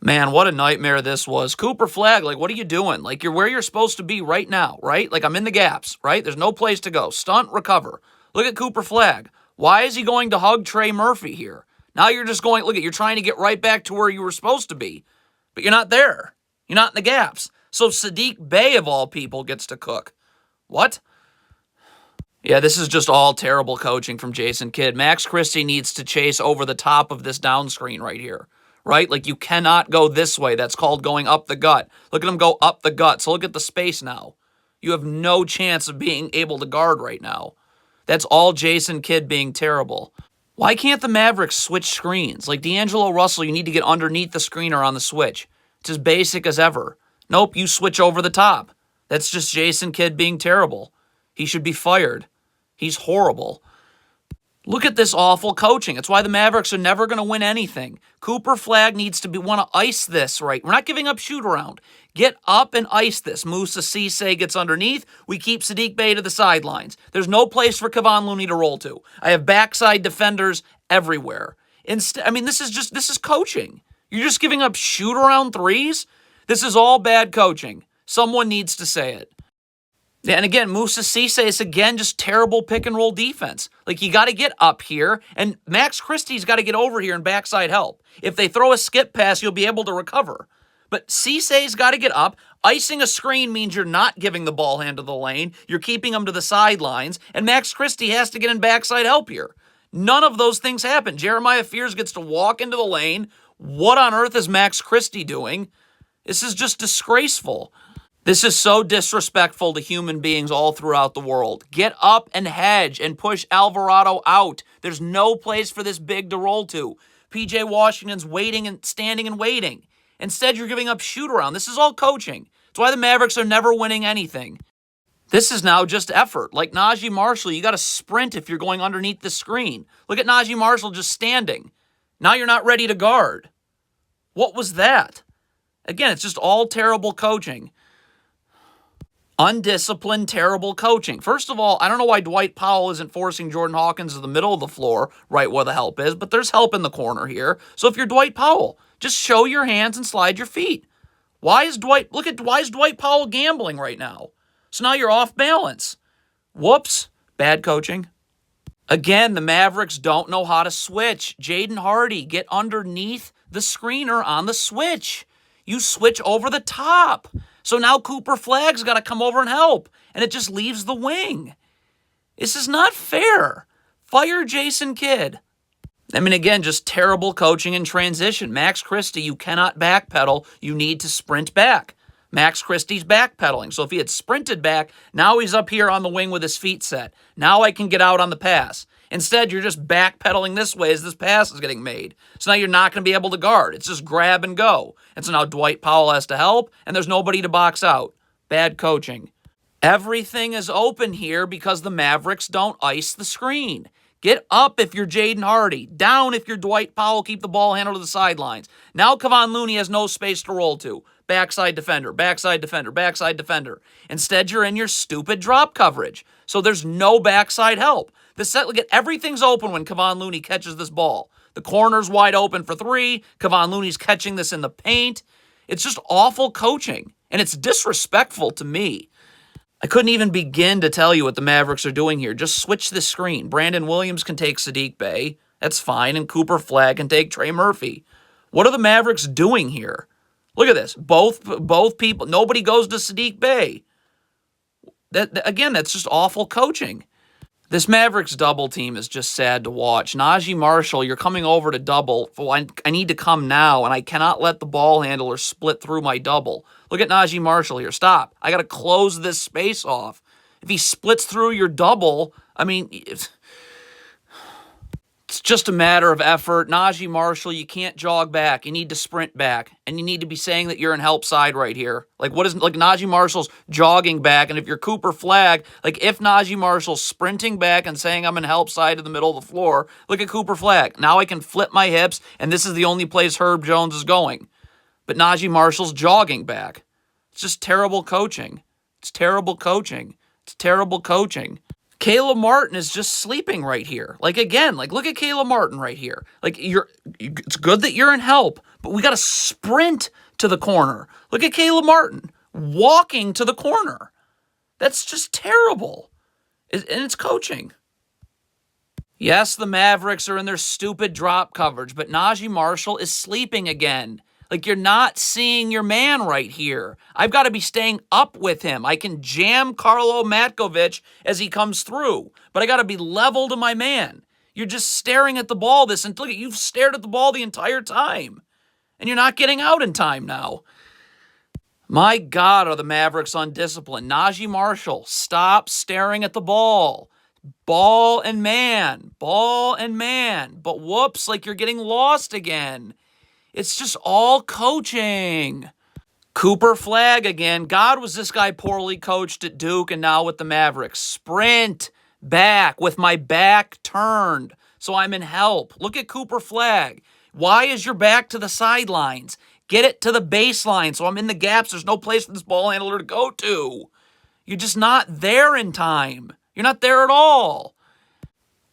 Man, what a nightmare this was. Cooper Flagg, like, what are you doing? Like, you're where you're supposed to be right now, right? Like, I'm in the gaps, right? There's no place to go. Stunt, recover. Look at Cooper Flagg. Why is he going to hug Trey Murphy here? Now you're just going, look at, you're trying to get right back to where you were supposed to be, but you're not there. You're not in the gaps. So Saddiq Bey, of all people, gets to cook. What? Yeah, this is just all terrible coaching from Jason Kidd. Max Christie needs to chase over the top of this down screen right here, right? Like, you cannot go this way. That's called going up the gut. Look at him go up the gut. So look at the space now. You have no chance of being able to guard right now. That's all Jason Kidd being terrible. Why can't the Mavericks switch screens? Like, D'Angelo Russell, you need to get underneath the screener on the switch. It's as basic as ever. Nope, you switch over the top. That's just Jason Kidd being terrible. He should be fired. He's horrible. Look at this awful coaching. It's why the Mavericks are never going to win anything. Cooper Flagg needs to want to ice this, right? We're not giving up shoot around. Get up and ice this. Musa Cisse gets underneath. We keep Saddiq Bey to the sidelines. There's no place for Kevon Looney to roll to. I have backside defenders everywhere. Instead, I mean, this is coaching. You're just giving up shoot around threes? This is all bad coaching. Someone needs to say it. Yeah, and again, Musa Cisse is, again, just terrible pick-and-roll defense. Like, you got to get up here, and Max Christie's got to get over here and backside help. If they throw a skip pass, you'll be able to recover. But Cisse's got to get up. Icing a screen means you're not giving the ball hand to the lane. You're keeping him to the sidelines, and Max Christie has to get in backside help here. None of those things happen. Jeremiah Fears gets to walk into the lane. What on earth is Max Christie doing? This is just disgraceful. This is so disrespectful to human beings all throughout the world. Get up and hedge and push Alvarado out. There's no place for this big to roll to. PJ Washington's waiting and standing and waiting. Instead, you're giving up shoot around. This is all coaching. It's why the Mavericks are never winning anything. This is now just effort. Like Najee Marshall, you got to sprint if you're going underneath the screen. Look at Najee Marshall just standing. Now you're not ready to guard. What was that? Again, it's just all terrible coaching. Undisciplined, terrible coaching. First of all, I don't know why Dwight Powell isn't forcing Jordan Hawkins to the middle of the floor, right where the help is, but there's help in the corner here. So if you're Dwight Powell, just show your hands and slide your feet. Why is Dwight Powell gambling right now? So now you're off balance. Whoops. Bad coaching. Again, the Mavericks don't know how to switch. Jaden Hardy, get underneath the screener on the switch. You switch over the top. So now Cooper Flagg's got to come over and help, and it just leaves the wing. This is not fair. Fire Jason Kidd. I mean, again, just terrible coaching in transition. Max Christie, you cannot backpedal. You need to sprint back. Max Christie's backpedaling. So if he had sprinted back, now he's up here on the wing with his feet set. Now I can get out on the pass. Instead, you're just backpedaling this way as this pass is getting made. So now you're not going to be able to guard. It's just grab and go. And so now Dwight Powell has to help, and there's nobody to box out. Bad coaching. Everything is open here because the Mavericks don't ice the screen. Get up if you're Jaden Hardy. Down if you're Dwight Powell. Keep the ball handled to the sidelines. Now Kevon Looney has no space to roll to. Backside defender, backside defender, backside defender. Instead, you're in your stupid drop coverage. So there's no backside help. Look at everything's open when Kevon Looney catches this ball. The corner's wide open for three. Kevon Looney's catching this in the paint. It's just awful coaching, and it's disrespectful to me. I couldn't even begin to tell you what the Mavericks are doing here. Just switch the screen. Brandon Williams can take Saddiq Bey. That's fine, and Cooper Flagg can take Trey Murphy. What are the Mavericks doing here? Look at this. Both people. Nobody goes to Saddiq Bey. Again, that's just awful coaching. This Mavericks double team is just sad to watch. Najee Marshall, you're coming over to double. I need to come now, and I cannot let the ball handler split through my double. Look at Najee Marshall here. Stop. I got to close this space off. If he splits through your double, I mean, it's just a matter of effort. Najee Marshall, you can't jog back. You need to sprint back. And you need to be saying that you're in help side right here. Like Najee Marshall's jogging back. And if you're Cooper Flagg, like if Najee Marshall's sprinting back and saying I'm in help side in the middle of the floor, look at Cooper Flagg. Now I can flip my hips, and this is the only place Herb Jones is going. But Najee Marshall's jogging back. It's just terrible coaching. It's terrible coaching. It's terrible coaching. Caleb Martin is just sleeping right here. Like, again, like, look at Caleb Martin right here. Like, it's good that you're in help, but we got to sprint to the corner. Look at Caleb Martin walking to the corner. That's just terrible. And it's coaching. Yes, the Mavericks are in their stupid drop coverage, but Najee Marshall is sleeping again. Like, you're not seeing your man right here. I've got to be staying up with him. I can jam Karlo Matkovic as he comes through, but I got to be level to my man. You're just staring at the ball and look at, you've stared at the ball the entire time, and you're not getting out in time now. My God, are the Mavericks undisciplined. Najee Marshall, stop staring at the ball. Ball and man. But whoops, like you're getting lost again. It's just all coaching. Cooper Flag again. God, was this guy poorly coached at Duke and now with the Mavericks? Sprint back with my back turned so I'm in help. Look at Cooper Flag. Why is your back to the sidelines? Get it to the baseline so I'm in the gaps. There's no place for this ball handler to go to. You're just not there in time. You're not there at all.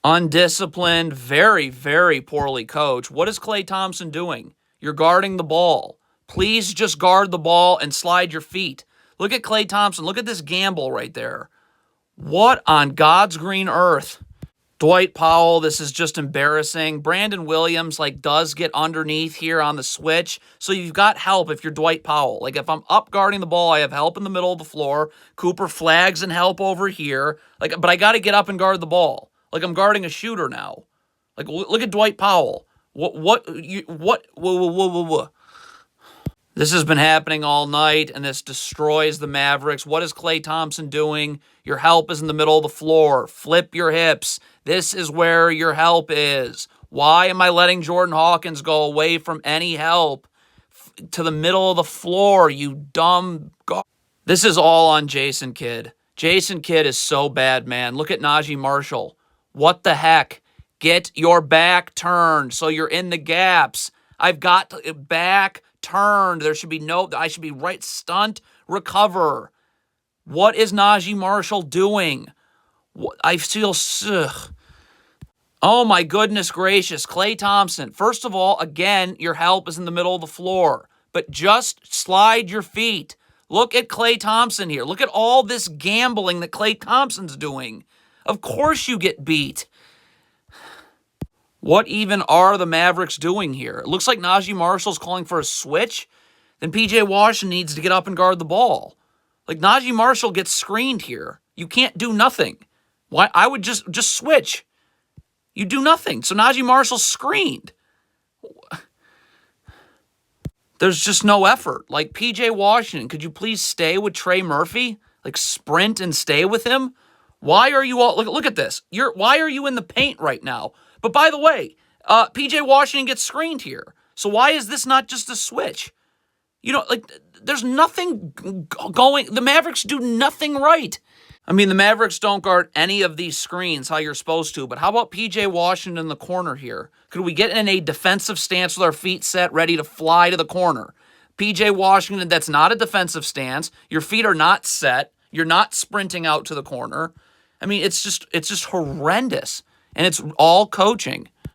Undisciplined, very, very poorly coached. What is Klay Thompson doing? You're guarding the ball. Please just guard the ball and slide your feet. Look at Klay Thompson. Look at this gamble right there. What on God's green earth? Dwight Powell, this is just embarrassing. Brandon Williams, like, does get underneath here on the switch. So you've got help if you're Dwight Powell. Like, if I'm up guarding the ball, I have help in the middle of the floor. Cooper Flags and help over here. Like, but I got to get up and guard the ball. Like, I'm guarding a shooter now. Like, look at Dwight Powell. What? This has been happening all night, and this destroys the Mavericks. What is Klay Thompson doing? Your help is in the middle of the floor. Flip your hips. This is where your help is. Why am I letting Jordan Hawkins go away from any help to the middle of the floor, you dumb god? This is all on Jason Kidd. Jason Kidd is so bad, man. Look at Najee Marshall. What the heck? Get your back turned so you're in the gaps. I've got back turned. There should be I should be right, stunt, recover. What is Najee Marshall doing? I feel, ugh. Oh my goodness gracious. Klay Thompson. First of all, again, your help is in the middle of the floor, but just slide your feet. Look at Klay Thompson here. Look at all this gambling that Klay Thompson's doing. Of course you get beat. What even are the Mavericks doing here? It looks like Najee Marshall's calling for a switch. Then P.J. Washington needs to get up and guard the ball. Like, Najee Marshall gets screened here. You can't do nothing. Why? I would just switch. You do nothing. So Najee Marshall's screened. There's just no effort. Like, P.J. Washington, could you please stay with Trey Murphy? Like, sprint and stay with him? Why are you all... Look at this. Why are you in the paint right now? But by the way, P.J. Washington gets screened here. So why is this not just a switch? You know, like, there's nothing going... The Mavericks do nothing right. I mean, the Mavericks don't guard any of these screens how you're supposed to, but how about P.J. Washington in the corner here? Could we get in a defensive stance with our feet set, ready to fly to the corner? P.J. Washington, that's not a defensive stance. Your feet are not set. You're not sprinting out to the corner. I mean, it's just horrendous. And it's all coaching.